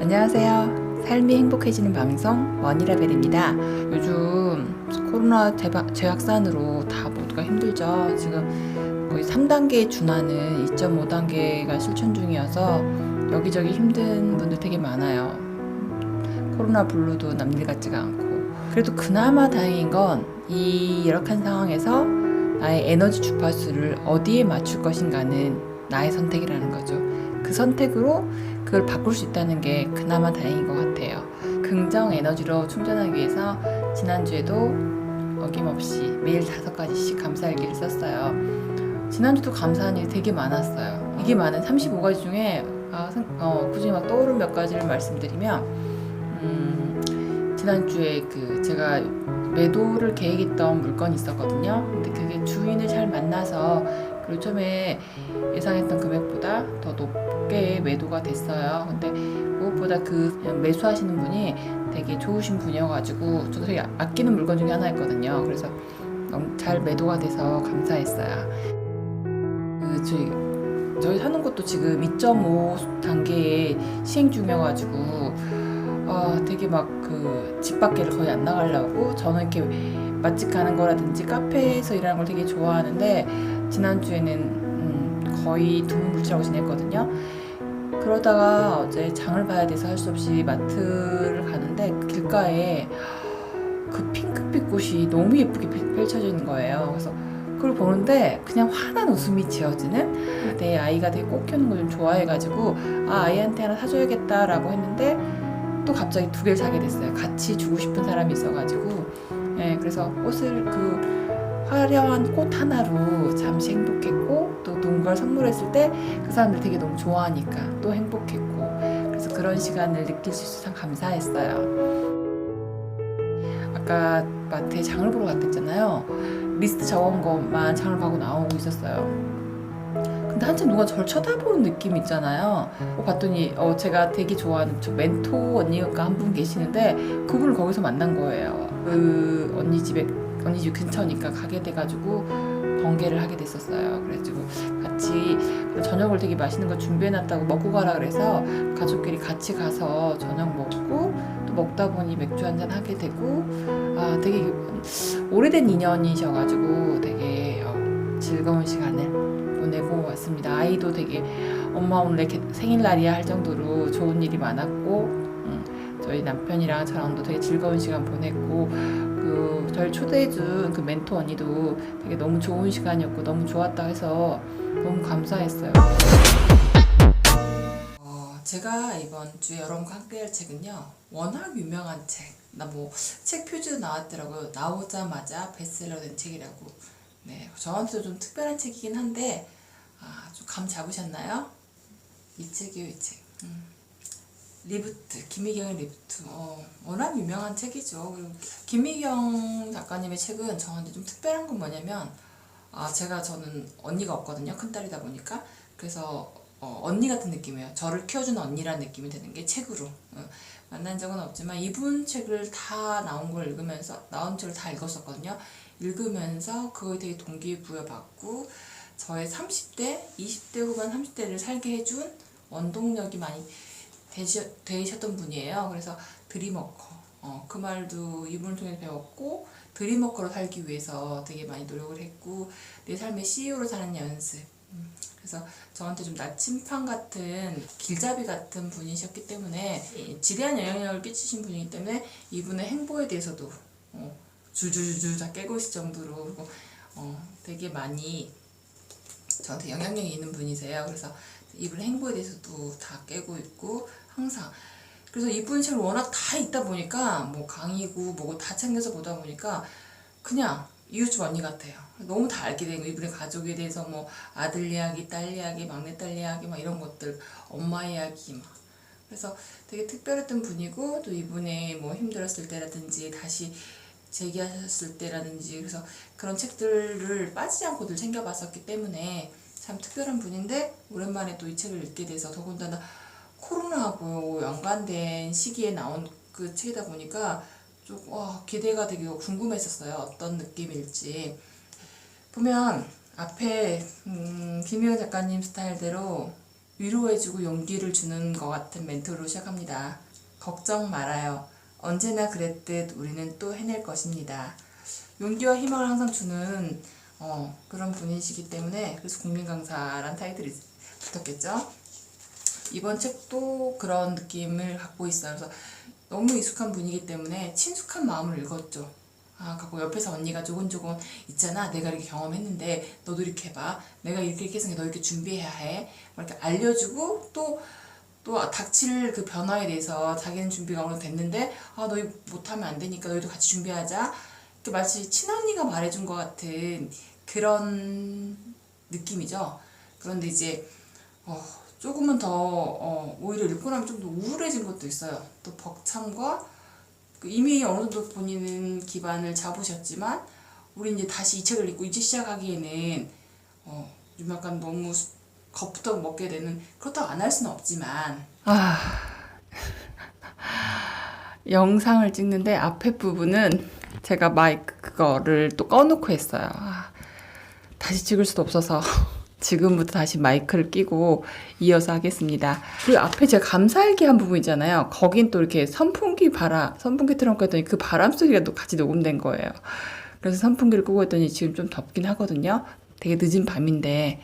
안녕하세요. 삶이 행복해지는 방송 원이라벨입니다. 요즘 코로나 재확산으로 다 모두가 힘들죠. 지금 거의 3단계에 준하는 2.5단계가 실천 중이어서 여기저기 힘든 분들 되게 많아요. 코로나 블루도 남일 같지가 않고. 그래도 그나마 다행인 건 이 열악한 상황에서 나의 에너지 주파수를 어디에 맞출 것인가는 나의 선택이라는 거죠. 그 선택으로 그걸 바꿀 수 있다는 게 그나마 다행인 것 같아요. 긍정 에너지로 충전하기 위해서 지난주에도 어김없이 매일 5가지씩 감사일기를 썼어요. 지난주도 감사한 일이 되게 많았어요. 이게 많은 35가지 중에 굳이 막 떠오른 몇 가지를 말씀드리면 지난주에 제가 매도를 계획했던 물건이 있었거든요. 근데 그게 주인을 잘 만나서 그리고 처음에 예상했던 금액보다 더 높게 매도가 됐어요. 근데 무엇보다 매수하시는 분이 되게 좋으신 분이어가지고 저도 되게 아끼는 물건 중에 하나였거든요. 그래서 너무 잘 매도가 돼서 감사했어요. 저희 사는 곳도 지금 2.5단계에 시행 중이어가지고 되게 집 밖에를 거의 안 나가려고 저는 이렇게 맛집 가는 거라든지 카페에서 일하는 걸 되게 좋아하는데 지난주에는 거의 두문불출하고 지냈거든요. 그러다가 어제 장을 봐야 돼서 할 수 없이 마트를 가는데 길가에 그 핑크빛 꽃이 너무 예쁘게 펼쳐져 있는 거예요. 그래서 그걸 보는데 그냥 환한 웃음이 지어지는, 내 아이가 되게 꽃 키우는 걸 좀 좋아해가지고 아이한테 하나 사줘야겠다라고 했는데 또 갑자기 2개를 사게 됐어요. 같이 주고 싶은 사람이 있어가지고. 그래서 꽃을 화려한 꽃 하나로 잠시 행복했고, 또 누군가를 선물했을 때 그 사람들 되게 너무 좋아하니까 또 행복했고, 그래서 그런 시간을 느낄 수 있어서 참 감사했어요. 아까 마트에 장을 보러 갔댔잖아요. 리스트 적은 것만 장을 가고 나오고 있었어요. 근데 한참 누가 저를 쳐다보는 느낌 있잖아요. 봤더니 제가 되게 좋아하는 저 멘토 언니가 한 분 계시는데 그분을 거기서 만난 거예요. 그 언니 집 근처니까 가게 돼가지고 번개를 하게 됐었어요. 그래가지고 같이 저녁을 되게 맛있는 거 준비해놨다고 먹고 가라 그래서 가족끼리 같이 가서 저녁 먹고, 또 먹다 보니 맥주 한잔 하게 되고, 되게 오래된 인연이셔가지고 되게 즐거운 시간을 보내고 왔습니다. 아이도 되게 엄마 오늘 내 생일날이야 할 정도로 좋은 일이 많았고, 저희 남편이랑 저랑도 되게 즐거운 시간 보냈고, 저를 초대해준 그 멘토 언니도 되게 너무 좋은 시간이었고 너무 좋았다 해서 너무 감사했어요. 제가 이번 주에 여러분과 함께 할 책은요, 워낙 유명한 책, 책 표지도 나왔더라고요. 나오자마자 베스트셀러 된 책이라고. 네, 저한테도 좀 특별한 책이긴 한데 좀 감 잡으셨나요? 이 책이요, 이 책. 리부트, 김미경의 리부트. 워낙 유명한 책이죠. 그리고 김미경 작가님의 책은 저한테 좀 특별한 건 뭐냐면, 저는 언니가 없거든요. 큰딸이다 보니까. 그래서 언니 같은 느낌이에요. 저를 키워주는 언니라는 느낌이 드는 게 책으로. 만난 적은 없지만 이분 책을 다 나온 책을 다 읽었었거든요. 읽으면서 그거에 되게 동기부여받고, 저의 30대, 20대 후반 30대를 살게 해준 원동력이 많이 되셨던 분이에요. 그래서 드림워커, 그 말도 이분을 통해 배웠고, 드림워커로 살기 위해서 되게 많이 노력을 했고, 내 삶의 CEO로 사는 연습. 그래서 저한테 좀 나침판 같은, 길잡이 같은 분이셨기 때문에, 지대한 영향력을 끼치신 분이기 때문에 이분의 행보에 대해서도 주주주주 다 깨고 있을 정도로, 그리고 되게 많이 저한테 영향력이 있는 분이세요. 그래서 이분 행보에 대해서도 다 깨고 있고, 항상. 그래서 이분 책을 워낙 다 읽다 보니까 강의고 뭐고 다 챙겨서 보다 보니까 그냥 이웃집 언니 같아요. 너무 다 알게 되고, 이분의 가족에 대해서 아들 이야기, 딸 이야기, 막내딸 이야기 이런 것들, 엄마 이야기 그래서 되게 특별했던 분이고, 또 이분의 힘들었을 때라든지 다시 재기하셨을 때라든지, 그래서 그런 책들을 빠지지 않고 늘 챙겨봤었기 때문에 참 특별한 분인데, 오랜만에 또 이 책을 읽게 돼서, 더군다나 코로나하고 연관된 시기에 나온 그 책이다 보니까 좀 기대가 되게 궁금했었어요. 어떤 느낌일지. 보면 앞에 김희영 작가님 스타일대로 위로해주고 용기를 주는 것 같은 멘트로 시작합니다. 걱정 말아요. 언제나 그랬듯 우리는 또 해낼 것입니다. 용기와 희망을 항상 주는 그런 분이시기 때문에 그래서 국민강사란 타이틀이 붙었겠죠. 이번 책도 그런 느낌을 갖고 있어요. 그래서 너무 익숙한 분이기 때문에 친숙한 마음을 읽었죠. 갖고 옆에서 언니가 조곤조곤 있잖아. 내가 이렇게 경험했는데 너도 이렇게 해봐. 내가 이렇게 해서 너 이렇게 준비해야 해. 이렇게 알려주고 또 닥칠 그 변화에 대해서 자기는 준비가 어느 정도 됐는데 너희 못하면 안 되니까 너희도 같이 준비하자. 이렇게 마치 친언니가 말해준 것 같은 그런 느낌이죠. 그런데 이제 조금은 더 오히려 읽고 나면 좀 더 우울해진 것도 있어요. 또 벅참과 이미 어느 정도 본인은 기반을 잡으셨지만 우리 이제 다시 이 책을 읽고 이제 시작하기에는 좀 약간 너무 겁부터 먹게 되는, 그렇다고 안 할 수는 없지만 영상을 찍는데 앞에 부분은 제가 마이크 그거를 또 꺼놓고 했어요. 다시 찍을 수도 없어서 지금부터 다시 마이크를 끼고 이어서 하겠습니다. 그리고 앞에 제가 감살기 한 부분 있잖아요. 거긴 또 이렇게 선풍기 틀어놓고 했더니 그 바람 소리가 또 같이 녹음된 거예요. 그래서 선풍기를 끄고 했더니 지금 좀 덥긴 하거든요. 되게 늦은 밤인데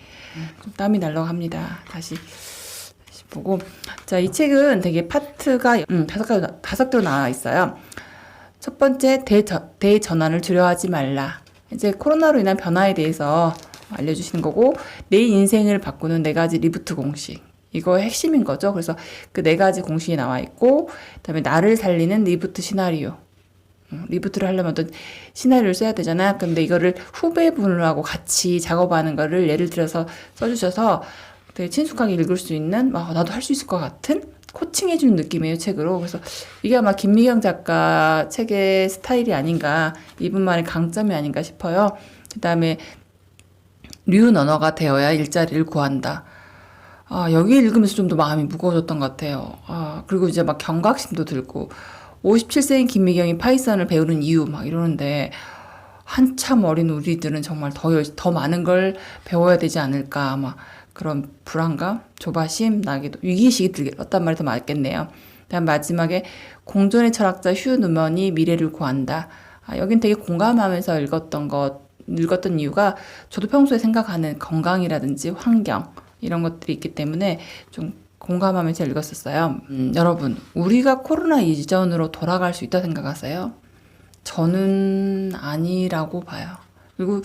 좀 땀이 날라갑니다. 다시 보고. 자, 이 책은 되게 파트가 5개로 나와 있어요. 첫 번째, 대전환을 두려워하지 말라. 이제 코로나로 인한 변화에 대해서 알려주시는 거고, 내 인생을 바꾸는 4가지 리부트 공식, 이거 핵심인 거죠. 그래서 그 4가지 공식이 나와 있고, 그다음에 나를 살리는 리부트 시나리오. 리부트를 하려면 어떤 시나리오를 써야 되잖아. 근데 이거를 후배분하고 같이 작업하는 거를 예를 들어서 써주셔서 되게 친숙하게 읽을 수 있는, 나도 할 수 있을 것 같은 코칭해주는 느낌이에요, 책으로. 그래서 이게 아마 김미경 작가 책의 스타일이 아닌가, 이분만의 강점이 아닌가 싶어요. 그 다음에 류너너가 되어야 일자리를 구한다. 여기 읽으면서 좀 더 마음이 무거워졌던 것 같아요. 그리고 이제 막 경각심도 들고, 57세인 김미경이 파이썬을 배우는 이유 막 이러는데, 한참 어린 우리들은 정말 더 많은 걸 배워야 되지 않을까, 막 그런 불안감, 조바심, 나기도 위기의식이 들었단 말이 더 맞겠네요. 다음 마지막에 공존의 철학자 휴 누먼이 미래를 구한다. 여긴 되게 공감하면서 읽었던 이유가, 저도 평소에 생각하는 건강이라든지 환경 이런 것들이 있기 때문에 좀 공감하면서 읽었었어요. 여러분, 우리가 코로나 이전으로 돌아갈 수 있다고 생각하세요? 저는 아니라고 봐요. 그리고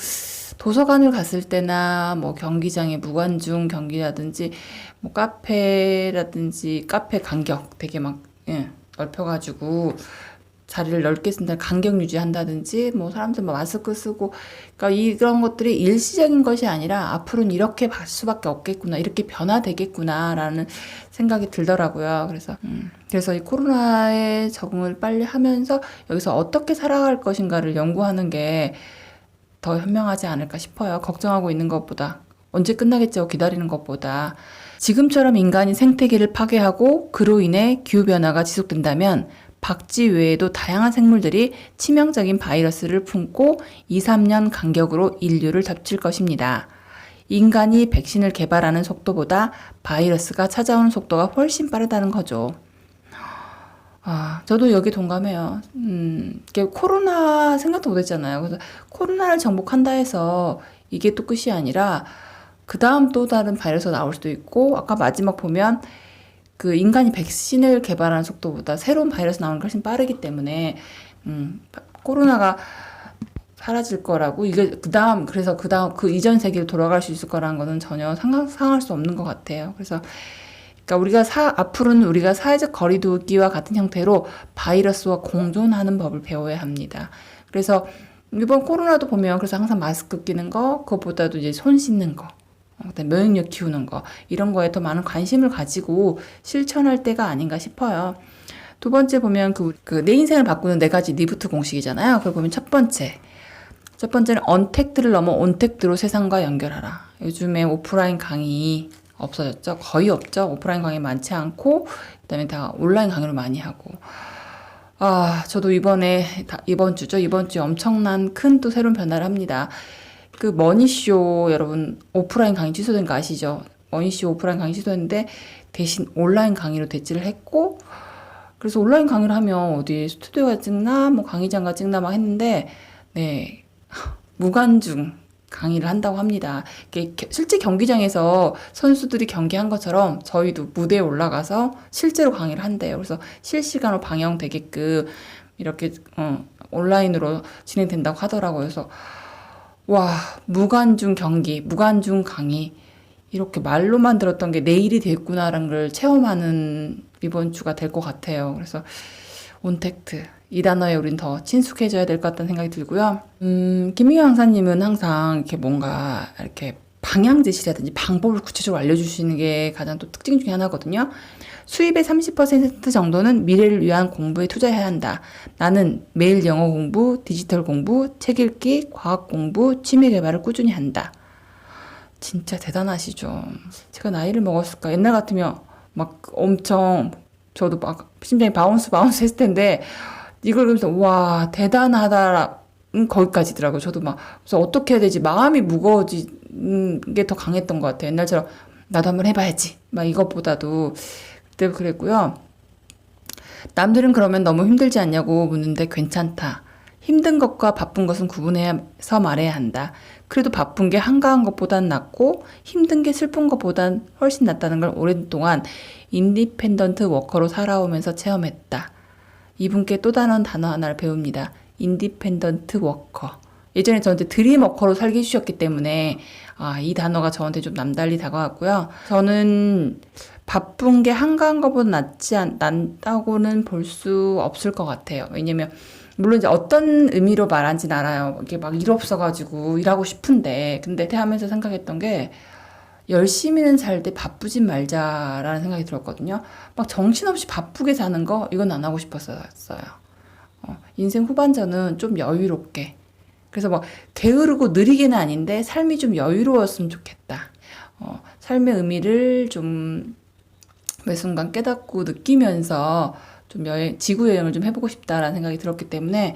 도서관을 갔을 때나 뭐 경기장의 무관중 경기라든지 뭐 카페라든지 카페 간격 되게 막 넓혀가지고 자리를 넓게 쓴다, 간격 유지한다든지, 뭐 사람들 막 마스크 쓰고, 그러니까 이런 것들이 일시적인 것이 아니라 앞으로는 이렇게 갈 수밖에 없겠구나, 이렇게 변화되겠구나라는 생각이 들더라고요. 그래서 이 코로나에 적응을 빨리 하면서 여기서 어떻게 살아갈 것인가를 연구하는 게 더 현명하지 않을까 싶어요. 걱정하고 있는 것보다, 언제 끝나겠죠 기다리는 것보다. 지금처럼 인간이 생태계를 파괴하고 그로 인해 기후변화가 지속된다면 박쥐 외에도 다양한 생물들이 치명적인 바이러스를 품고 2, 3년 간격으로 인류를 덮칠 것입니다. 인간이 백신을 개발하는 속도보다 바이러스가 찾아오는 속도가 훨씬 빠르다는 거죠. 저도 여기 동감해요. 코로나 생각도 못했잖아요. 그래서 코로나를 정복한다 해서 이게 또 끝이 아니라 그 다음 또 다른 바이러스가 나올 수도 있고, 아까 마지막 보면 그 인간이 백신을 개발하는 속도보다 새로운 바이러스 나오는 게 훨씬 빠르기 때문에 코로나가 사라질 거라고, 이게 그래서 그 이전 세계로 돌아갈 수 있을 거라는 거는 전혀 상상할 수 없는 것 같아요. 그러니까 앞으로는 우리가 사회적 거리두기와 같은 형태로 바이러스와 공존하는 법을 배워야 합니다. 그래서 이번 코로나도 보면 그래서 항상 마스크 끼는 거, 그것보다도 이제 손 씻는 거, 면역력 키우는 거, 이런 거에 더 많은 관심을 가지고 실천할 때가 아닌가 싶어요. 두 번째 보면 내 인생을 바꾸는 4가지 리부트 공식이잖아요. 그걸 보면 첫 번째는 언택트를 넘어 온택트로 세상과 연결하라. 요즘에 오프라인 강의 없어졌죠. 거의 없죠. 오프라인 강의 많지 않고, 그다음에 다 온라인 강의를 많이 하고. 저도 이번 주에 엄청난 큰 또 새로운 변화를 합니다. 그 머니쇼 여러분, 오프라인 강의 취소된 거 아시죠? 원희씨 오프라인 강의 시도했는데 대신 온라인 강의로 대체를 했고, 그래서 온라인 강의를 하면 어디 스튜디오가 찍나 뭐 강의장가 찍나 막 했는데 네 무관중 강의를 한다고 합니다. 실제 경기장에서 선수들이 경기한 것처럼 저희도 무대에 올라가서 실제로 강의를 한대요. 그래서 실시간으로 방영되게끔 이렇게 온라인으로 진행된다고 하더라고요. 그래서 와, 무관중 경기, 무관중 강의 이렇게 말로만 들었던 게 내일이 됐구나라는 걸 체험하는 이번 주가 될 것 같아요. 그래서 온택트 이 단어에 우린 더 친숙해져야 될 것 같다는 생각이 들고요. 김미경 강사님은 항상 이렇게 뭔가 이렇게 방향 제시라든지 방법을 구체적으로 알려주시는 게 가장 또 특징 중에 하나거든요. 수입의 30% 정도는 미래를 위한 공부에 투자해야 한다. 나는 매일 영어 공부, 디지털 공부, 책 읽기, 과학 공부, 취미 개발을 꾸준히 한다. 진짜 대단하시죠. 제가 나이를 먹었을까? 옛날 같으면 막 엄청 저도 막 심장이 바운스 했을 텐데 이걸 보면서 와 대단하다는 거기까지더라고요. 저도 막 그래서 어떻게 해야 되지? 마음이 무거워진 게 더 강했던 것 같아요. 옛날처럼 나도 한번 해봐야지 막 이것보다도 그때 그랬고요. 남들은 그러면 너무 힘들지 않냐고 묻는데 괜찮다. 힘든 것과 바쁜 것은 구분해서 말해야 한다. 그래도 바쁜 게 한가한 것보단 낫고 힘든 게 슬픈 것보단 훨씬 낫다는 걸 오랫동안 인디펜던트 워커로 살아오면서 체험했다. 이분께 또 다른 단어 하나를 배웁니다. 인디펜던트 워커. 예전에 저한테 드림 워커로 살게 해주셨기 때문에 이 단어가 저한테 좀 남달리 다가왔고요. 저는 바쁜 게 한가한 것보다 낫다고는 볼 수 없을 것 같아요. 왜냐면 물론 이제 어떤 의미로 말한지는 알아요. 이게 막 일 없어가지고 일하고 싶은데 근데 하면서 생각했던 게 열심히는 살 때 바쁘진 말자라는 생각이 들었거든요. 막 정신없이 바쁘게 사는 거 이건 안 하고 싶었어요. 인생 후반전은 좀 여유롭게 그래서 막 게으르고 느리게는 아닌데 삶이 좀 여유로웠으면 좋겠다. 삶의 의미를 좀 매 순간 깨닫고 느끼면서 좀 지구 여행을 좀 해보고 싶다라는 생각이 들었기 때문에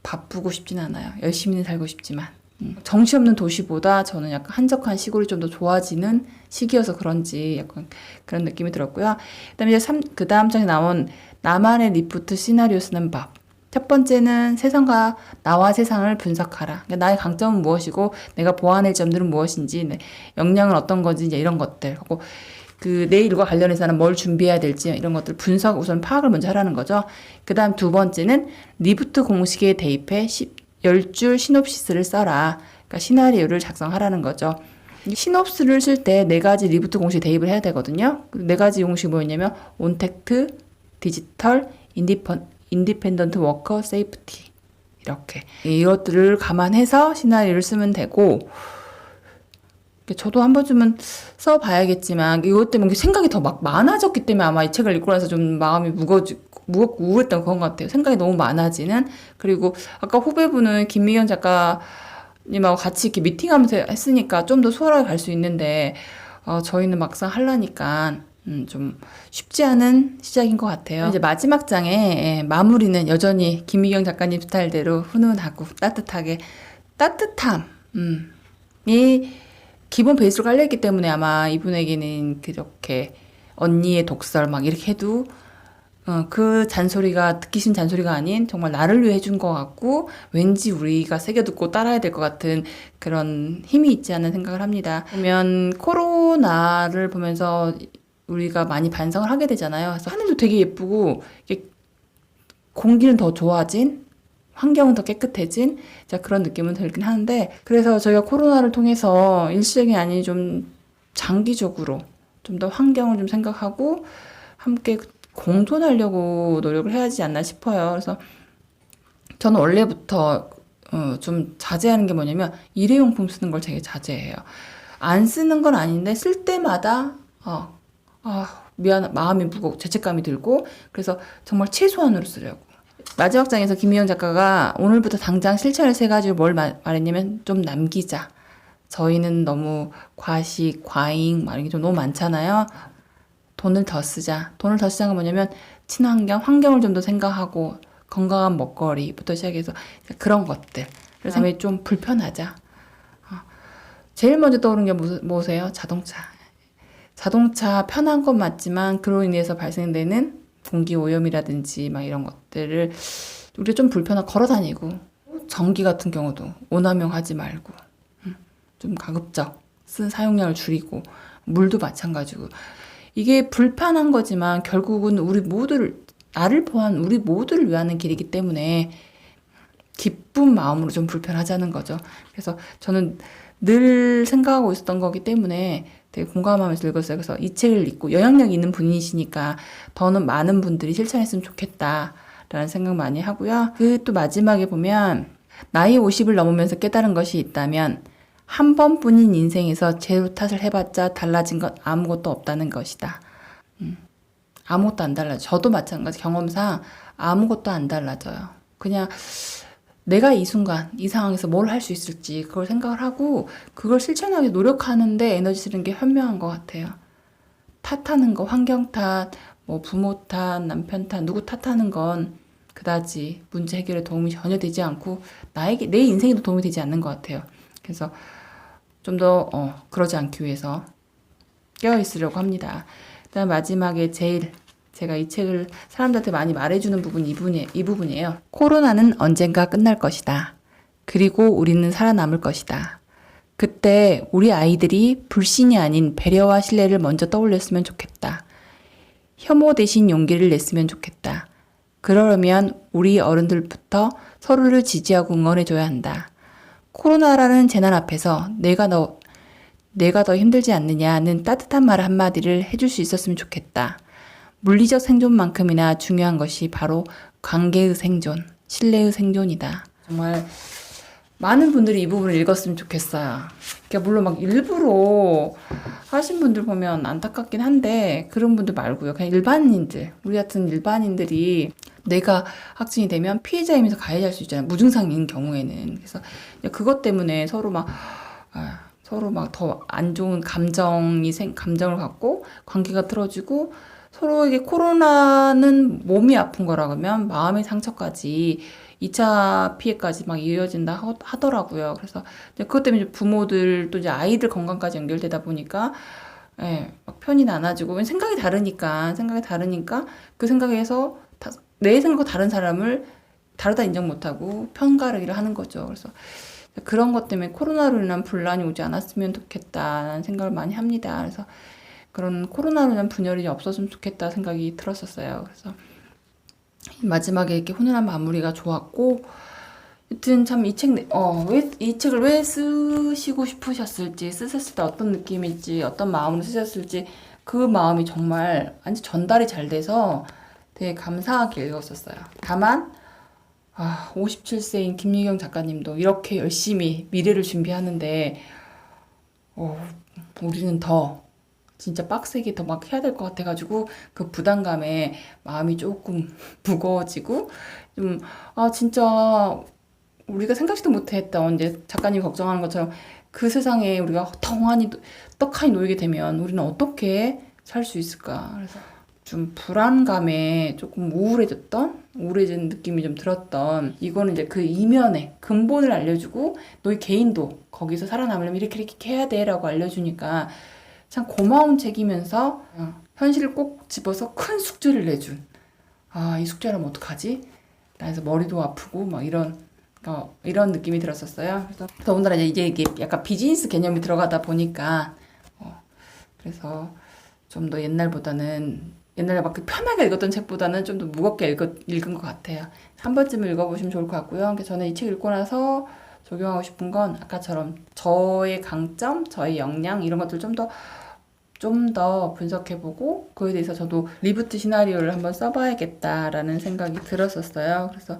바쁘고 싶진 않아요. 열심히는 살고 싶지만 정신없는 도시보다 저는 약간 한적한 시골이 좀 더 좋아지는 시기여서 그런지 약간 그런 느낌이 들었고요. 그다음에 이제 그 다음 장에 나온 나만의 리프트 시나리오 쓰는 법. 첫 번째는 나와 세상을 분석하라. 그러니까 나의 강점은 무엇이고 내가 보완할 점들은 무엇인지, 역량은 어떤 건지 이제 이런 것들 하고 내 일과 관련해서는 뭘 준비해야 될지 이런 것들 우선 파악을 먼저 하라는 거죠. 그 다음 두 번째는 리부트 공식에 대입해 10줄 시놉시스를 써라. 그러니까 시나리오를 작성하라는 거죠. 시놉스를 쓸 때 네 가지 리부트 공식에 대입을 해야 되거든요. 네 가지 공식이 뭐였냐면 온택트, 디지털, 인디펜던트 워커, 세이프티 이렇게 이것들을 감안해서 시나리오를 쓰면 되고 저도 한 번쯤은 써봐야겠지만 이것 때문에 생각이 더 막 많아졌기 때문에 아마 이 책을 읽고 나서 좀 마음이 무겁고 우울했던 그런 것 같아요. 생각이 너무 많아지는. 그리고 아까 후배분은 김미경 작가님하고 같이 이렇게 미팅하면서 했으니까 좀 더 수월하게 갈 수 있는데 저희는 막상 하려니까 좀 쉽지 않은 시작인 것 같아요. 이제 마지막 장에 마무리는 여전히 김미경 작가님 스타일대로 훈훈하고 따뜻하게 따뜻함이 기본 베이스로 깔려있기 때문에 아마 이분에게는 그렇게 언니의 독설 막 이렇게 해도 그 잔소리가 듣기 싫은 잔소리가 아닌 정말 나를 위해 해준 것 같고 왠지 우리가 새겨듣고 따라야 될 것 같은 그런 힘이 있지 않은 생각을 합니다. 그러면 코로나를 보면서 우리가 많이 반성을 하게 되잖아요. 그래서 하늘도 되게 예쁘고 공기는 더 좋아진 환경은 더 깨끗해진 그런 느낌은 들긴 하는데 그래서 저희가 코로나를 통해서 일시적이 아닌 좀 장기적으로 좀 더 환경을 좀 생각하고 함께 공존하려고 노력을 해야 하지 않나 싶어요. 그래서 저는 원래부터 좀 자제하는 게 뭐냐면 일회용품 쓰는 걸 되게 자제해요. 안 쓰는 건 아닌데 쓸 때마다 마음이 무겁고 죄책감이 들고 그래서 정말 최소한으로 쓰려고. 마지막 장에서 김미영 작가가 오늘부터 당장 실천을 세 가지로 뭘 말했냐면 좀 남기자. 저희는 너무 과식, 과잉 막 이게 좀 너무 많잖아요. 돈을 더 쓰자. 돈을 더 쓰자는 건 뭐냐면 친환경, 환경을 좀 더 생각하고 건강한 먹거리부터 시작해서 그런 것들. 그래서 좀 불편하자. 제일 먼저 떠오르는 게 뭐세요? 자동차. 자동차 편한 건 맞지만 그로 인해서 발생되는 공기 오염이라든지 막 이런 것들을 우리가 좀 불편하고 걸어 다니고 전기 같은 경우도 오남용하지 말고 좀 가급적 쓴 사용량을 줄이고 물도 마찬가지고 이게 불편한 거지만 결국은 우리 모두를 나를 포함한 우리 모두를 위하는 길이기 때문에 기쁜 마음으로 좀 불편하자는 거죠. 그래서 저는 늘 생각하고 있었던 거기 때문에 되게 공감하면서 읽었어요. 그래서 이 책을 읽고 영향력 있는 분이시니까 더는 많은 분들이 실천했으면 좋겠다라는 생각 많이 하고요. 그 또 마지막에 보면 나이 50을 넘으면서 깨달은 것이 있다면 한 번뿐인 인생에서 제로 탓을 해봤자 달라진 건 아무것도 없다는 것이다. 아무것도 안 달라져. 저도 마찬가지 경험상 아무것도 안 달라져요. 그냥 내가 이 순간, 이 상황에서 뭘 할 수 있을지 그걸 생각을 하고 그걸 실천하기 노력하는데 에너지 쓰는 게 현명한 것 같아요. 탓하는 거, 환경 탓, 뭐 부모 탓, 남편 탓, 누구 탓하는 건 그다지 문제 해결에 도움이 전혀 되지 않고 나에게, 내 인생에도 도움이 되지 않는 것 같아요. 그래서 좀 더 그러지 않기 위해서 깨어있으려고 합니다. 그다음 마지막에 제가 이 책을 사람들한테 많이 말해주는 부분이 이 부분이에요. 코로나는 언젠가 끝날 것이다. 그리고 우리는 살아남을 것이다. 그때 우리 아이들이 불신이 아닌 배려와 신뢰를 먼저 떠올렸으면 좋겠다. 혐오 대신 용기를 냈으면 좋겠다. 그러려면 우리 어른들부터 서로를 지지하고 응원해줘야 한다. 코로나라는 재난 앞에서 내가 더 힘들지 않느냐는 따뜻한 말 한마디를 해줄 수 있었으면 좋겠다. 물리적 생존만큼이나 중요한 것이 바로 관계의 생존, 신뢰의 생존이다. 정말 많은 분들이 이 부분을 읽었으면 좋겠어요. 그러니까 물론 막 일부러 하신 분들 보면 안타깝긴 한데 그런 분들 말고요. 그냥 일반인들, 우리 같은 일반인들이 내가 확진이 되면 피해자이면서 가해자일 수 있잖아요. 무증상인 경우에는. 그래서 그것 때문에 서로 막 더 안 좋은 감정을 갖고 관계가 틀어지고 서로에게 코로나는 몸이 아픈 거라 그러면 마음의 상처까지 2차 피해까지 막 이어진다 하더라고요. 그래서 그것 때문에 부모들 또 이제 아이들 건강까지 연결되다 보니까 막 편이 나눠지고 생각이 다르니까 그 생각에서 내 생각과 다른 사람을 다르다 인정 못하고 편가르기를 하는 거죠. 그래서 그런 것 때문에 코로나로 인한 분란이 오지 않았으면 좋겠다는 생각을 많이 합니다. 그래서 그런 코로나로 인한 분열이 없었으면 좋겠다 생각이 들었었어요. 그래서 마지막에 이렇게 훈훈한 마무리가 좋았고, 여튼 참 이 책을 왜 쓰시고 싶으셨을지, 쓰셨을 때 어떤 느낌일지, 어떤 마음으로 쓰셨을지, 그 마음이 정말 완전 전달이 잘 돼서 되게 감사하게 읽었었어요. 다만, 57세인 김유경 작가님도 이렇게 열심히 미래를 준비하는데, 우리는 더 진짜 빡세게 더 막 해야 될 것 같아가지고 그 부담감에 마음이 조금 무거워지고 좀 진짜 우리가 생각지도 못했던 이제 작가님 걱정하는 것처럼 그 세상에 우리가 떡하니 놓이게 되면 우리는 어떻게 살 수 있을까. 그래서 좀 불안감에 조금 우울해진 느낌이 좀 들었던, 이거는 이제 그 이면의 근본을 알려주고 너희 개인도 거기서 살아남으려면 이렇게 해야 돼 라고 알려주니까 참 고마운 책이면서 현실을 꼭 집어서 큰 숙제를 내준, 이 숙제라면 어떡하지? 그래서 머리도 아프고 막 이런 느낌이 들었었어요. 그래서 더군다나 이게 약간 비즈니스 개념이 들어가다 보니까 그래서 좀 더 옛날에 막 편하게 읽었던 책보다는 좀 더 무겁게 읽은 것 같아요. 한 번쯤 읽어보시면 좋을 것 같고요. 그래서 저는 이 책 읽고 나서 적용하고 싶은 건 아까처럼 저의 강점, 저의 역량 이런 것들 좀 더 분석해보고 그에 대해서 저도 리부트 시나리오를 한번 써봐야겠다라는 생각이 들었었어요. 그래서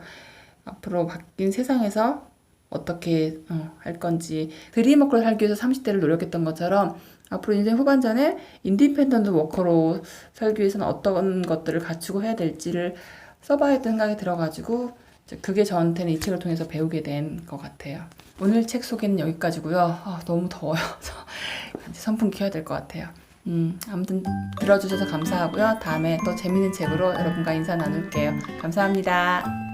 앞으로 바뀐 세상에서 어떻게 할 건지, 드림워커로 살기 위해서 30대를 노력했던 것처럼 앞으로 인생 후반전에 인디펜던트 워커로 살기 위해서는 어떤 것들을 갖추고 해야 될지를 써봐야겠다는 생각이 들어가지고 그게 저한테는 이 책을 통해서 배우게 된 것 같아요. 오늘 책 소개는 여기까지고요. 너무 더워요. 선풍기 켜야 될 것 같아요. 아무튼 들어주셔서 감사하고요. 다음에 또 재밌는 책으로 여러분과 인사 나눌게요. 감사합니다.